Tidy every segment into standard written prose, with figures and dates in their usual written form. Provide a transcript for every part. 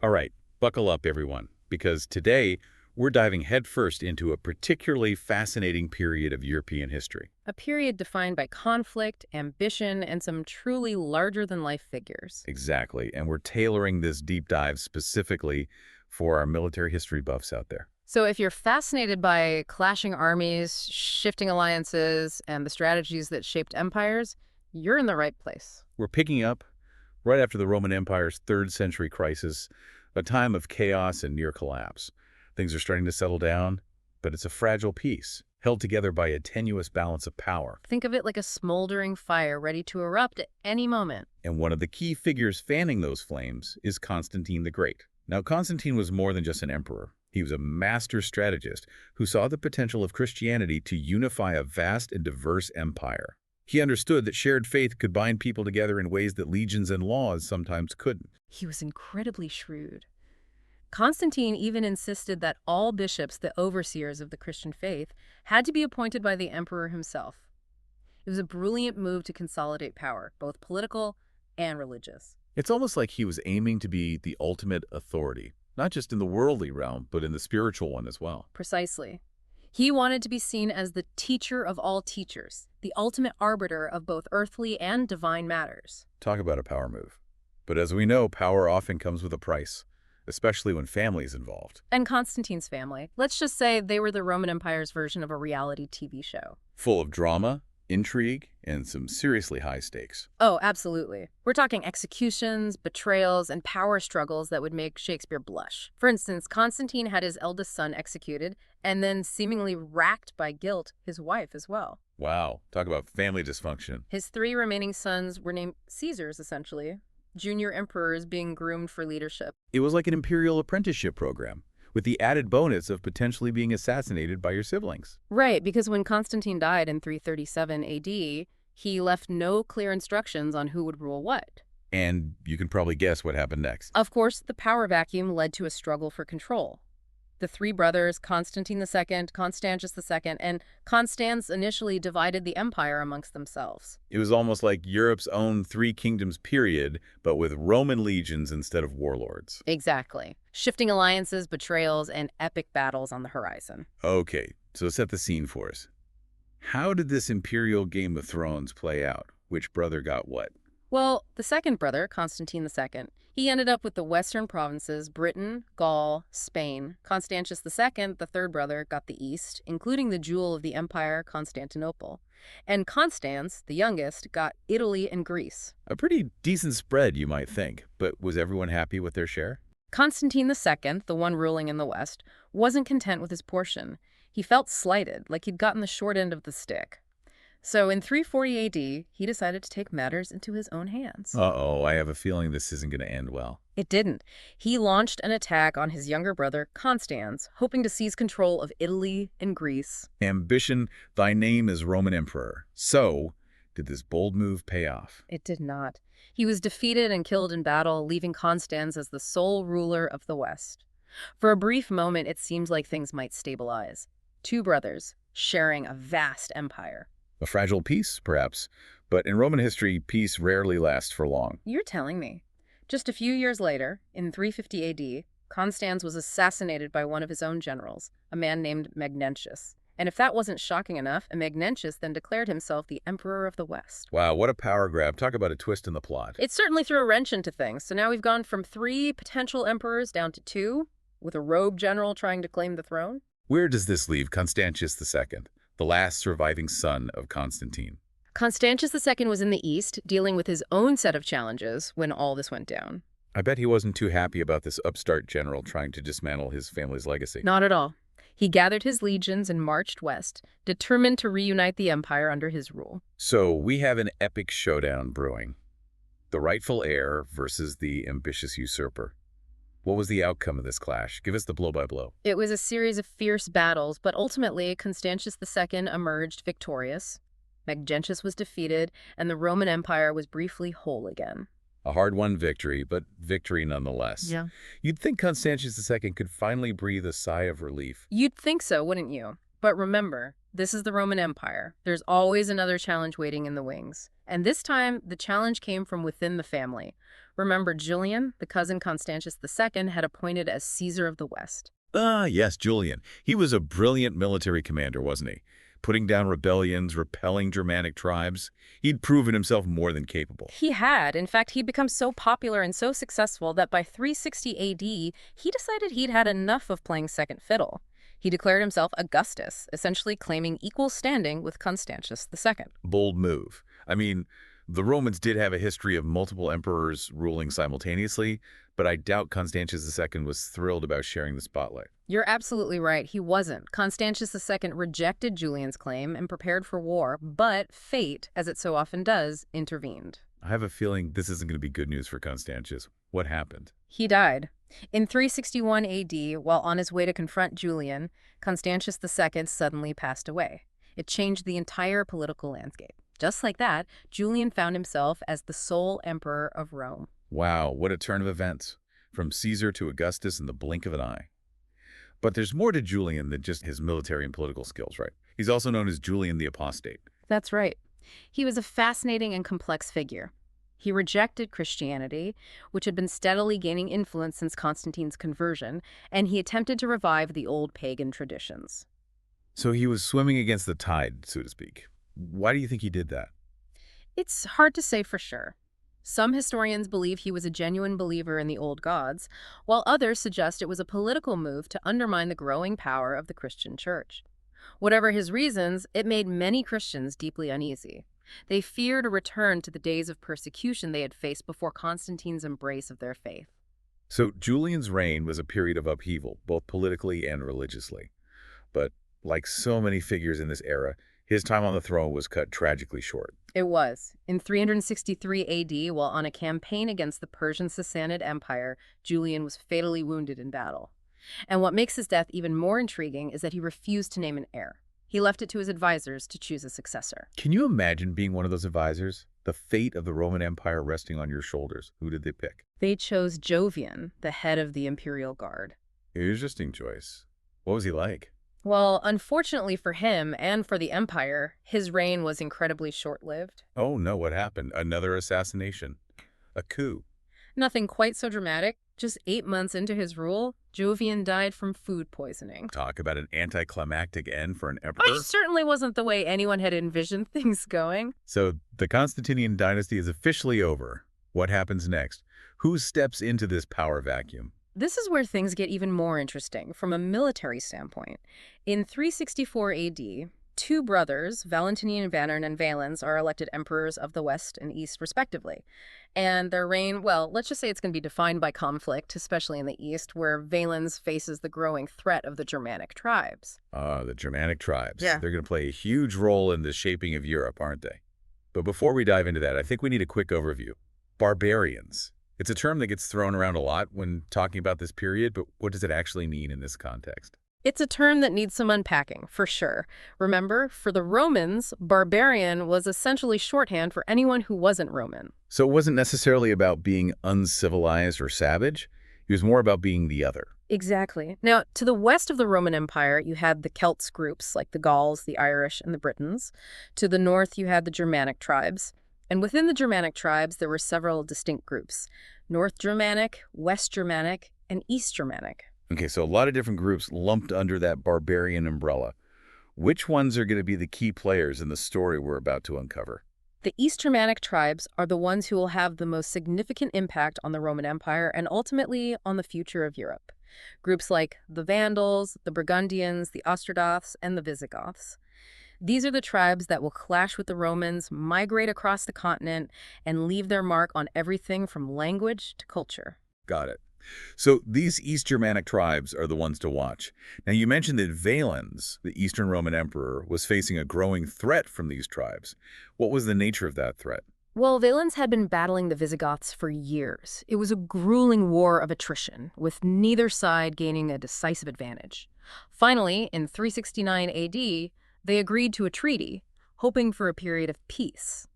All right, buckle up, everyone, because today we're diving headfirst into a particularly fascinating period of European history. A period defined by conflict, ambition, and some truly larger-than-life figures. Exactly, and we're tailoring this deep dive specifically for our military history buffs out there. So if you're fascinated by clashing armies, shifting alliances, and the strategies that shaped empires, you're in the right place. We're picking up right after the Roman Empire's 3rd century crisis, a time of chaos and near collapse. Things are starting to settle down, but it's a fragile peace, held together by a tenuous balance of power. Think of it like a smoldering fire ready to erupt at any moment. And one of the key figures fanning those flames is Constantine the Great. Now, Constantine was more than just an emperor. He was a master strategist who saw the potential of Christianity to unify a vast and diverse empire. He understood that shared faith could bind people together in ways that legions and laws sometimes couldn't. He was incredibly shrewd. Constantine even insisted that all bishops, the overseers of the Christian faith, had to be appointed by the emperor himself. It was a brilliant move to consolidate power, both political and religious. It's almost like he was aiming to be the ultimate authority, not just in the worldly realm, but in the spiritual one as well. Precisely. He wanted to be seen as the teacher of all teachers, the ultimate arbiter of both earthly and divine matters. Talk about a power move. But as we know, power often comes with a price, especially when family is involved. And Constantine's family, let's just say they were the Roman Empire's version of a reality TV show. Full of drama, intrigue, and some seriously high stakes. Oh, absolutely. We're talking executions, betrayals, and power struggles that would make Shakespeare blush. For instance, Constantine had his eldest son executed, and then seemingly racked by guilt, his wife as well. Wow, talk about family dysfunction. His 3 remaining sons were named Caesars, essentially, junior emperors being groomed for leadership. It was like an imperial apprenticeship program, with the added bonus of potentially being assassinated by your siblings. Right, because when Constantine died in 337 AD, he left no clear instructions on who would rule what. And you can probably guess what happened next. Of course, the power vacuum led to a struggle for control. The 3 brothers, Constantine II, Constantius II, and Constans initially divided the empire amongst themselves. It was almost like Europe's own Three Kingdoms period, but with Roman legions instead of warlords. Exactly. Shifting alliances, betrayals, and epic battles on the horizon. Okay, so set the scene for us. How did this imperial Game of Thrones play out? Which brother got what? Well, the second brother, Constantine II, he ended up with the western provinces, Britain, Gaul, Spain. Constantius II, the third brother, got the east, including the jewel of the empire, Constantinople. And Constans, the youngest, got Italy and Greece. A pretty decent spread, you might think, but was everyone happy with their share? Constantine II, the one ruling in the west, wasn't content with his portion. He felt slighted, like he'd gotten the short end of the stick. So in 340 AD, he decided to take matters into his own hands. Uh-oh, I have a feeling this isn't going to end well. It didn't. He launched an attack on his younger brother, Constans, hoping to seize control of Italy and Greece. Ambition, thy name is Roman Emperor. So, did this bold move pay off? It did not. He was defeated and killed in battle, leaving Constans as the sole ruler of the West. For a brief moment, it seems like things might stabilize. 2 brothers, sharing a vast empire. A fragile peace, perhaps, but in Roman history, peace rarely lasts for long. You're telling me. Just a few years later, in 350 AD, Constans was assassinated by one of his own generals, a man named Magnentius. And if that wasn't shocking enough, Magnentius then declared himself the Emperor of the West. Wow, what a power grab. Talk about a twist in the plot. It certainly threw a wrench into things. So now we've gone from 3 potential emperors down to 2, with a rogue general trying to claim the throne. Where does this leave Constantius II, the last surviving son of Constantine? Constantius II was in the east, dealing with his own set of challenges when all this went down. I bet he wasn't too happy about this upstart general trying to dismantle his family's legacy. Not at all. He gathered his legions and marched west, determined to reunite the empire under his rule. So we have an epic showdown brewing. The rightful heir versus the ambitious usurper. What was the outcome of this clash? Give us the blow-by-blow. It was a series of fierce battles, but ultimately Constantius II emerged victorious. Magnentius was defeated, and the Roman Empire was briefly whole again. A hard-won victory, but victory nonetheless. Yeah. You'd think Constantius II could finally breathe a sigh of relief. You'd think so, wouldn't you? But remember, this is the Roman Empire. There's always another challenge waiting in the wings. And this time, the challenge came from within the family. Remember Julian, the cousin Constantius II, had appointed as Caesar of the West. Ah, yes, Julian. He was a brilliant military commander, wasn't he? Putting down rebellions, repelling Germanic tribes. He'd proven himself more than capable. He had. In fact, he'd become so popular and so successful that by 360 AD, he decided he'd had enough of playing second fiddle. He declared himself Augustus, essentially claiming equal standing with Constantius II. Bold move. I mean, the Romans did have a history of multiple emperors ruling simultaneously, but I doubt Constantius II was thrilled about sharing the spotlight. You're absolutely right, he wasn't. Constantius II rejected Julian's claim and prepared for war, but fate, as it so often does, intervened. I have a feeling this isn't going to be good news for Constantius. What happened? He died. In 361 AD, while on his way to confront Julian, Constantius II suddenly passed away. It changed the entire political landscape. Just like that, Julian found himself as the sole emperor of Rome. Wow, what a turn of events. From Caesar to Augustus in the blink of an eye. But there's more to Julian than just his military and political skills, right? He's also known as Julian the Apostate. That's right. He was a fascinating and complex figure. He rejected Christianity, which had been steadily gaining influence since Constantine's conversion, and he attempted to revive the old pagan traditions. So he was swimming against the tide, so to speak. Why do you think he did that? It's hard to say for sure. Some historians believe he was a genuine believer in the old gods, while others suggest it was a political move to undermine the growing power of the Christian church. Whatever his reasons, it made many Christians deeply uneasy. They feared a return to the days of persecution they had faced before Constantine's embrace of their faith. So Julian's reign was a period of upheaval, both politically and religiously. But like so many figures in this era, his time on the throne was cut tragically short. It was. In 363 AD, while on a campaign against the Persian Sassanid Empire, Julian was fatally wounded in battle. And what makes his death even more intriguing is that he refused to name an heir. He left it to his advisors to choose a successor. Can you imagine being one of those advisors? The fate of the Roman Empire resting on your shoulders. Who did they pick? They chose Jovian, the head of the imperial guard. Interesting choice. What was he like? Well, unfortunately for him and for the empire, his reign was incredibly short-lived. Oh no, what happened? Another assassination. A coup. Nothing quite so dramatic. Just 8 months into his rule, Jovian died from food poisoning. Talk about an anticlimactic end for an emperor. Which certainly wasn't the way anyone had envisioned things going. So the Constantinian dynasty is officially over. What happens next? Who steps into this power vacuum? This is where things get even more interesting from a military standpoint. In 364 AD, two brothers, Valentinian and Valens, are elected emperors of the West and East, respectively. And their reign, well, let's just say it's going to be defined by conflict, especially in the East, where Valens faces the growing threat of the Germanic tribes. The Germanic tribes. Yeah. They're going to play a huge role in the shaping of Europe, aren't they? But before we dive into that, I think we need a quick overview. Barbarians. It's a term that gets thrown around a lot when talking about this period, but what does it actually mean in this context? It's a term that needs some unpacking, for sure. Remember, for the Romans, barbarian was essentially shorthand for anyone who wasn't Roman. So it wasn't necessarily about being uncivilized or savage. It was more about being the other. Exactly. Now, to the west of the Roman Empire, you had the Celts groups like the Gauls, the Irish, and the Britons. To the north, you had the Germanic tribes. And within the Germanic tribes, there were several distinct groups: North Germanic, West Germanic, and East Germanic. Okay, so a lot of different groups lumped under that barbarian umbrella. Which ones are going to be the key players in the story we're about to uncover? The East Germanic tribes are the ones who will have the most significant impact on the Roman Empire and ultimately on the future of Europe. Groups like the Vandals, the Burgundians, the Ostrogoths, and the Visigoths. These are the tribes that will clash with the Romans, migrate across the continent, and leave their mark on everything from language to culture. Got it. So these East Germanic tribes are the ones to watch. Now, you mentioned that Valens, the Eastern Roman emperor, was facing a growing threat from these tribes. What was the nature of that threat? Well, Valens had been battling the Visigoths for years. It was a grueling war of attrition, with neither side gaining a decisive advantage. Finally, in 369 AD, they agreed to a treaty, hoping for a period of peace.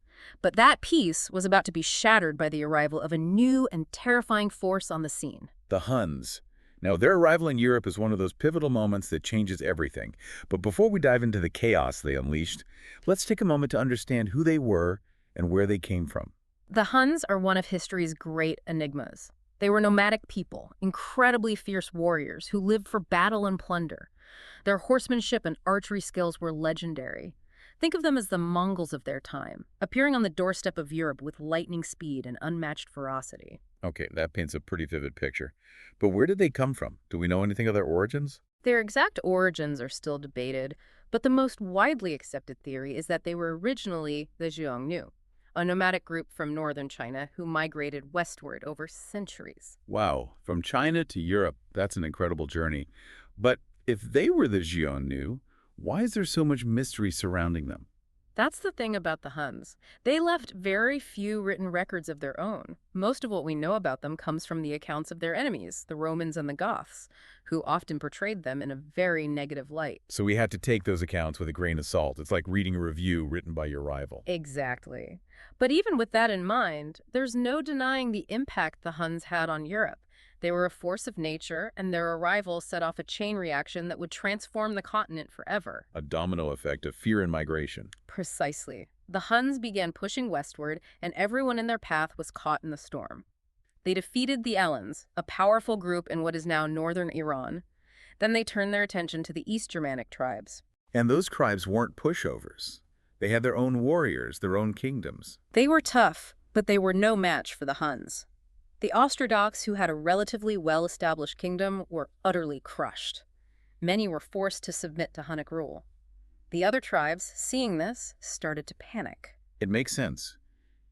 But that peace was about to be shattered by the arrival of a new and terrifying force on the scene. The Huns. Now, their arrival in Europe is one of those pivotal moments that changes everything. But before we dive into the chaos they unleashed, let's take a moment to understand who they were and where they came from. The Huns are one of history's great enigmas. They were nomadic people, incredibly fierce warriors who lived for battle and plunder. Their horsemanship and archery skills were legendary. Think of them as the Mongols of their time, appearing on the doorstep of Europe with lightning speed and unmatched ferocity. Okay, that paints a pretty vivid picture. But where did they come from? Do we know anything of their origins? Their exact origins are still debated, but the most widely accepted theory is that they were originally the Xiongnu, a nomadic group from northern China who migrated westward over centuries. Wow, from China to Europe, that's an incredible journey. But if they were the Xiongnu, why is there so much mystery surrounding them? That's the thing about the Huns. They left very few written records of their own. Most of what we know about them comes from the accounts of their enemies, the Romans and the Goths, who often portrayed them in a very negative light. So we had to take those accounts with a grain of salt. It's like reading a review written by your rival. Exactly. But even with that in mind, there's no denying the impact the Huns had on Europe. They were a force of nature, and their arrival set off a chain reaction that would transform the continent forever. A domino effect of fear and migration. Precisely. The Huns began pushing westward, and everyone in their path was caught in the storm. They defeated the Alans, a powerful group in what is now northern Iran. Then they turned their attention to the East Germanic tribes. And those tribes weren't pushovers. They had their own warriors, their own kingdoms. They were tough, but they were no match for the Huns. The Ostrogoths, who had a relatively well-established kingdom, were utterly crushed. Many were forced to submit to Hunnic rule. The other tribes, seeing this, started to panic. It makes sense.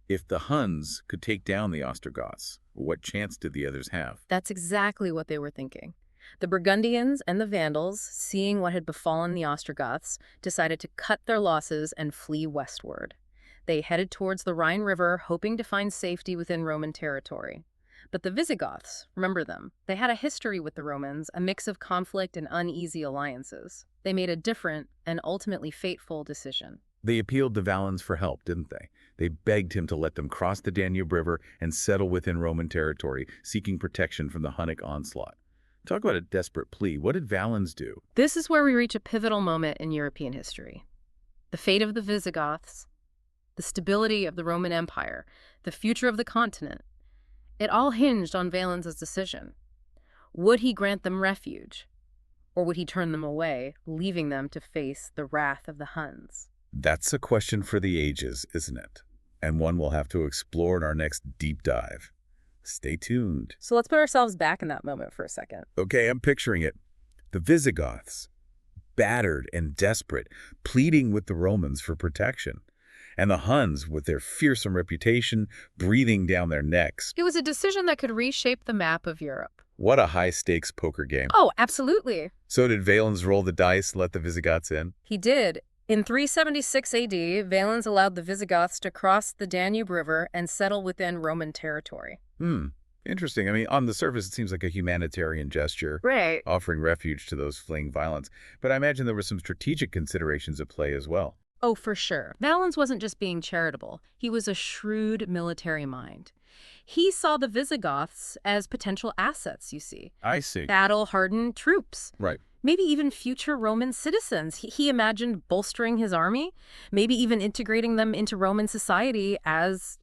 If the Huns could take down the Ostrogoths, what chance did the others have? That's exactly what they were thinking. The Burgundians and the Vandals, seeing what had befallen the Ostrogoths, decided to cut their losses and flee westward. They headed towards the Rhine River, hoping to find safety within Roman territory. But the Visigoths, remember them, they had a history with the Romans, a mix of conflict and uneasy alliances. They made a different and ultimately fateful decision. They appealed to Valens for help, didn't they? They begged him to let them cross the Danube River and settle within Roman territory, seeking protection from the Hunnic onslaught. Talk about a desperate plea. What did Valens do? This is where we reach a pivotal moment in European history. The fate of the Visigoths, the stability of the Roman Empire, the future of the continent. It all hinged on Valens' decision. Would he grant them refuge, or would he turn them away, leaving them to face the wrath of the Huns? That's a question for the ages, isn't it? And one we'll have to explore in our next deep dive. Stay tuned. So let's put ourselves back in that moment for a second. Okay, I'm picturing it. The Visigoths, battered and desperate, pleading with the Romans for protection. And the Huns, with their fearsome reputation, breathing down their necks. It was a decision that could reshape the map of Europe. What a high-stakes poker game. Oh, absolutely. So did Valens roll the dice and let the Visigoths in? He did. In 376 AD, Valens allowed the Visigoths to cross the Danube River and settle within Roman territory. Interesting. I mean, on the surface, it seems like a humanitarian gesture. Right. Offering refuge to those fleeing violence. But I imagine there were some strategic considerations at play as well. Oh, for sure. Valens wasn't just being charitable. He was a shrewd military mind. He saw the Visigoths as potential assets, you see. I see. Battle-hardened troops. Right. Maybe even future Roman citizens. He imagined bolstering his army, maybe even integrating them into Roman society as,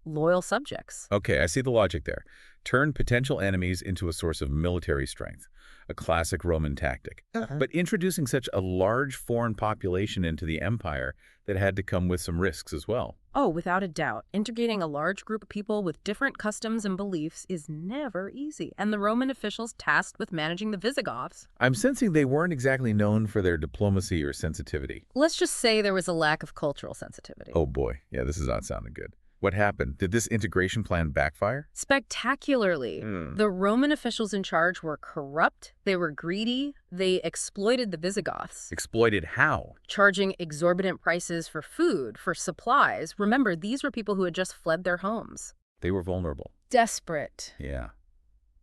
loyal subjects. Okay, I see the logic there. Turn potential enemies into a source of military strength. A classic Roman tactic. But introducing such a large foreign population into the empire, that had to come with some risks as well. Oh, without a doubt. Integrating a large group of people with different customs and beliefs is never easy, and the Roman officials tasked with managing the Visigoths. I'm sensing they weren't exactly known for their diplomacy or sensitivity. Let's just say there was a lack of cultural sensitivity. Oh boy, yeah, this is not sounding good. What happened? Did this integration plan backfire? Spectacularly. The Roman officials in charge were corrupt, they were greedy, they exploited the Visigoths. Exploited how? Charging exorbitant prices for food, for supplies. Remember, these were people who had just fled their homes. They were vulnerable. Desperate. Yeah.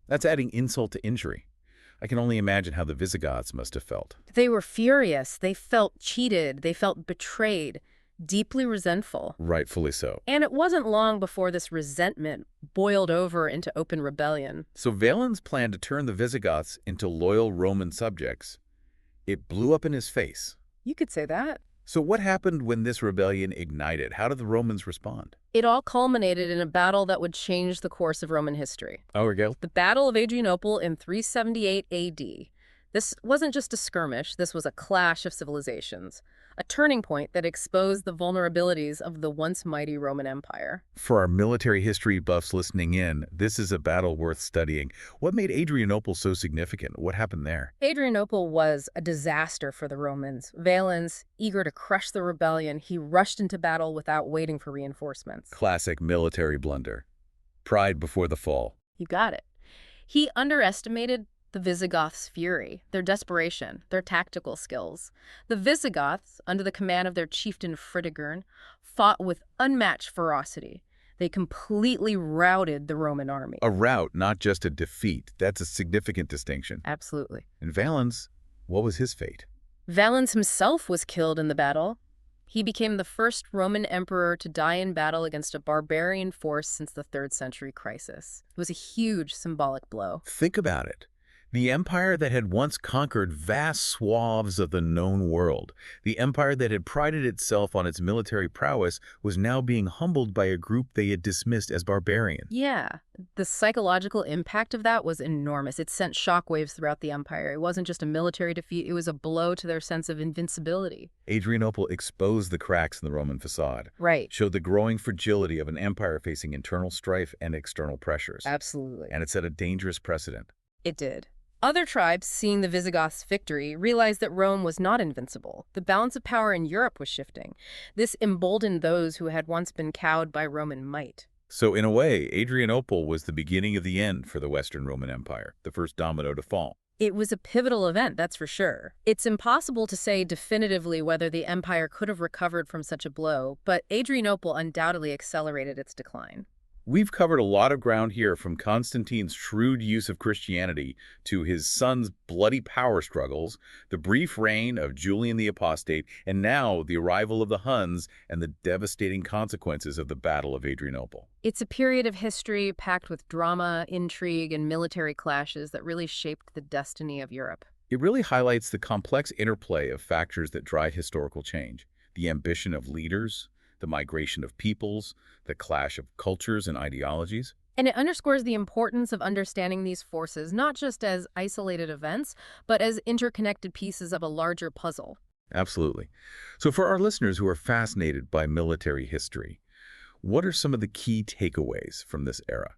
That's adding insult to injury. I can only imagine how the Visigoths must have felt. They were furious. They felt cheated. They felt betrayed. Deeply resentful. Rightfully so. And it wasn't long before this resentment boiled over into open rebellion. So Valens' plan to turn the Visigoths into loyal Roman subjects, it blew up in his face. You could say that. So what happened when this rebellion ignited? How did the Romans respond? It all culminated in a battle that would change the course of Roman history. Oh, Rigel? The Battle of Adrianople in 378 AD. This wasn't just a skirmish, this was a clash of civilizations, a turning point that exposed the vulnerabilities of the once mighty Roman Empire. For our military history buffs listening in, this is a battle worth studying. What made Adrianople so significant? What happened there? Adrianople was a disaster for the Romans. Valens, eager to crush the rebellion, he rushed into battle without waiting for reinforcements. Classic military blunder. Pride before the fall. You got it. He underestimated the Visigoths' fury, their desperation, their tactical skills. The Visigoths, under the command of their chieftain Fritigern, fought with unmatched ferocity. They completely routed the Roman army. A rout, not just a defeat. That's a significant distinction. Absolutely. And Valens, what was his fate? Valens himself was killed in the battle. He became the first Roman emperor to die in battle against a barbarian force since the 3rd century crisis. It was a huge symbolic blow. Think about it. The empire that had once conquered vast swaths of the known world, the empire that had prided itself on its military prowess, was now being humbled by a group they had dismissed as barbarian. Yeah, the psychological impact of that was enormous. It sent shockwaves throughout the empire. It wasn't just a military defeat, it was a blow to their sense of invincibility. Adrianople exposed the cracks in the Roman facade, Right. showed the growing fragility of an empire facing internal strife and external pressures. Absolutely. And it set a dangerous precedent. It did. Other tribes, seeing the Visigoths' victory, realized that Rome was not invincible. The balance of power in Europe was shifting. This emboldened those who had once been cowed by Roman might. So in a way, Adrianople was the beginning of the end for the Western Roman Empire, the first domino to fall. It was a pivotal event, that's for sure. It's impossible to say definitively whether the empire could have recovered from such a blow, but Adrianople undoubtedly accelerated its decline. We've covered a lot of ground here, from Constantine's shrewd use of Christianity to his son's bloody power struggles, the brief reign of Julian the Apostate, and now the arrival of the Huns and the devastating consequences of the Battle of Adrianople. It's a period of history packed with drama, intrigue, and military clashes that really shaped the destiny of Europe. It really highlights the complex interplay of factors that drive historical change: the ambition of leaders, the migration of peoples, the clash of cultures and ideologies. And it underscores the importance of understanding these forces not just as isolated events, but as interconnected pieces of a larger puzzle. Absolutely. So for our listeners who are fascinated by military history, what are some of the key takeaways from this era?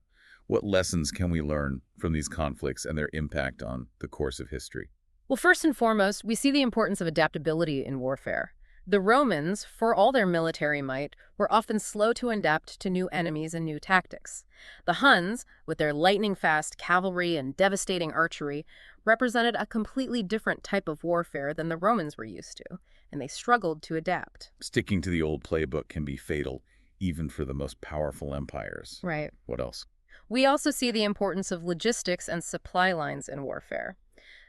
What lessons can we learn from these conflicts and their impact on the course of history? Well, first and foremost, we see the importance of adaptability in warfare. The Romans, for all their military might, were often slow to adapt to new enemies and new tactics. The Huns, with their lightning-fast cavalry and devastating archery, represented a completely different type of warfare than the Romans were used to, and they struggled to adapt. Sticking to the old playbook can be fatal, even for the most powerful empires. Right. What else? We also see the importance of logistics and supply lines in warfare.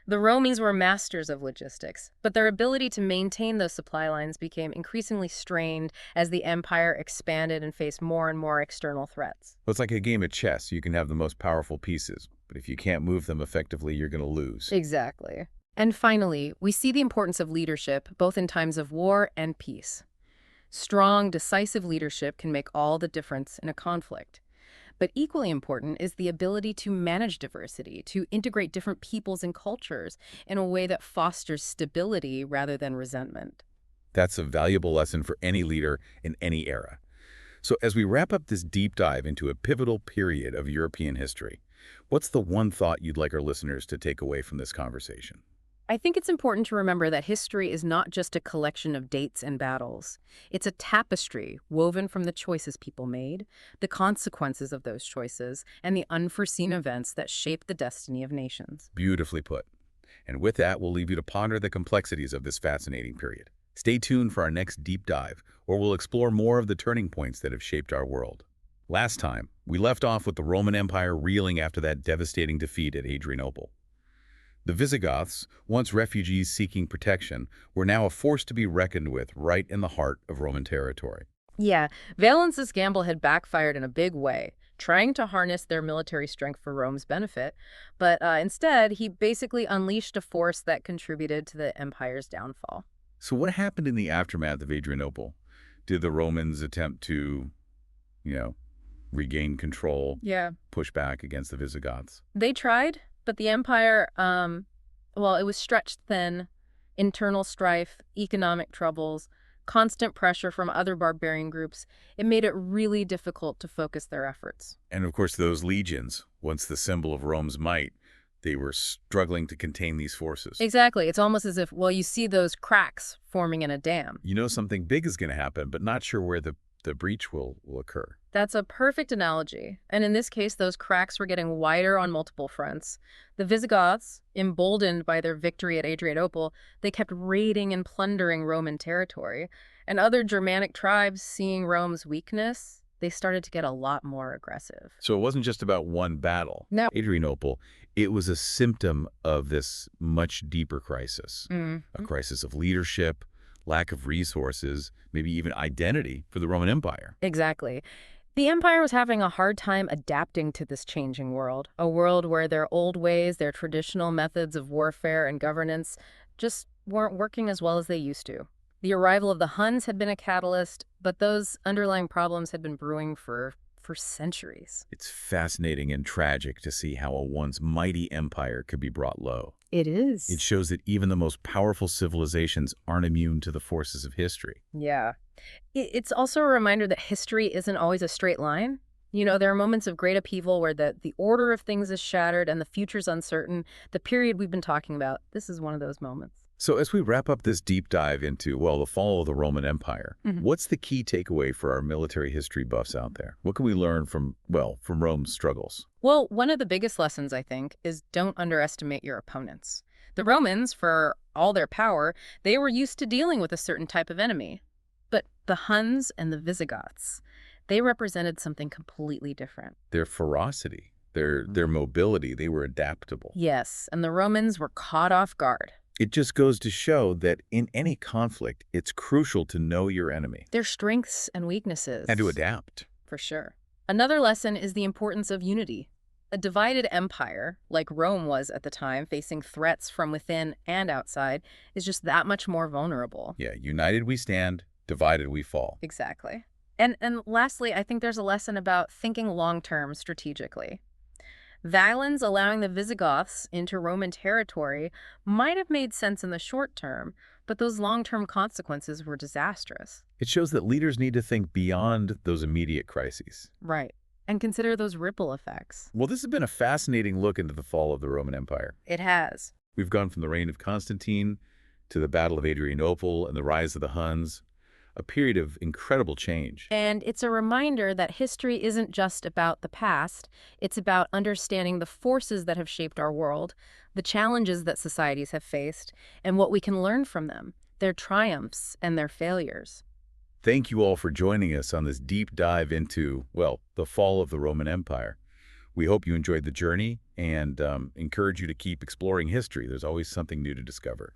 The Romans were masters of logistics, but their ability to maintain those supply lines became increasingly strained as the empire expanded and faced more and more external threats. Well, it's like a game of chess. You can have the most powerful pieces, but if you can't move them effectively, you're going to lose. Exactly. And finally, we see the importance of leadership, both in times of war and peace. Strong, decisive leadership can make all the difference in a conflict. But equally important is the ability to manage diversity, to integrate different peoples and cultures in a way that fosters stability rather than resentment. That's a valuable lesson for any leader in any era. So as we wrap up this deep dive into a pivotal period of European history, what's the one thought you'd like our listeners to take away from this conversation? I think it's important to remember that history is not just a collection of dates and battles. It's a tapestry woven from the choices people made, the consequences of those choices, and the unforeseen events that shape the destiny of nations. Beautifully put. And with that, we'll leave you to ponder the complexities of this fascinating period. Stay tuned for our next deep dive, where we'll explore more of the turning points that have shaped our world. Last time, we left off with the Roman Empire reeling after that devastating defeat at Adrianople. The Visigoths, once refugees seeking protection, were now a force to be reckoned with right in the heart of Roman territory. Yeah, Valens' gamble had backfired in a big way, trying to harness their military strength for Rome's benefit, but instead he basically unleashed a force that contributed to the empire's downfall. So what happened in the aftermath of Adrianople? Did the Romans attempt to, you know, regain control, Yeah. push back against the Visigoths? They tried, but the empire, well, it was stretched thin, internal strife, economic troubles, constant pressure from other barbarian groups. It made it really difficult to focus their efforts. And of course, those legions, once the symbol of Rome's might, they were struggling to contain these forces. Exactly. It's almost as if, well, you see those cracks forming in a dam. You know something big is going to happen, but not sure where the breach will occur. That's a perfect analogy. And in this case, those cracks were getting wider on multiple fronts. The Visigoths, emboldened by their victory at Adrianople, they kept raiding and plundering Roman territory. And other Germanic tribes, seeing Rome's weakness, they started to get a lot more aggressive. So it wasn't just about one battle. No. Adrianople, it was a symptom of this much deeper crisis, Mm. a crisis of leadership, lack of resources, maybe even identity for the Roman Empire. Exactly. The empire was having a hard time adapting to this changing world, a world where their old ways, their traditional methods of warfare and governance just weren't working as well as they used to. The arrival of the Huns had been a catalyst, but those underlying problems had been brewing for centuries. It's fascinating and tragic to see how a once mighty empire could be brought low. It is. It shows that even the most powerful civilizations aren't immune to the forces of history. Yeah. It's also a reminder that history isn't always a straight line. You know, there are moments of great upheaval where the order of things is shattered and the future's uncertain. The period we've been talking about, this is one of those moments. So as we wrap up this deep dive into, well, the fall of the Roman Empire, what's the key takeaway for our military history buffs out there? What can we learn from Rome's struggles? Well, one of the biggest lessons, I think, is don't underestimate your opponents. The Romans, for all their power, they were used to dealing with a certain type of enemy. But the Huns and the Visigoths, they represented something completely different. Their ferocity, their mobility, they were adaptable. Yes, and the Romans were caught off guard. It just goes to show that in any conflict, it's crucial to know your enemy. Their strengths and weaknesses. And to adapt. For sure. Another lesson is the importance of unity. A divided empire, like Rome was at the time, facing threats from within and outside, is just that much more vulnerable. Yeah, united we stand, divided we fall. Exactly. And lastly, I think there's a lesson about thinking long-term strategically. Valens allowing the Visigoths into Roman territory might have made sense in the short term, but those long-term consequences were disastrous. It shows that leaders need to think beyond those immediate crises. Right. And consider those ripple effects. Well, this has been a fascinating look into the fall of the Roman Empire. It has. We've gone from the reign of Constantine to the Battle of Adrianople and the rise of the Huns, a period of incredible change. And it's a reminder that history isn't just about the past. It's about understanding the forces that have shaped our world, the challenges that societies have faced, and what we can learn from them, their triumphs and their failures. Thank you all for joining us on this deep dive into, well, the fall of the Roman Empire. We hope you enjoyed the journey and encourage you to keep exploring history. There's always something new to discover.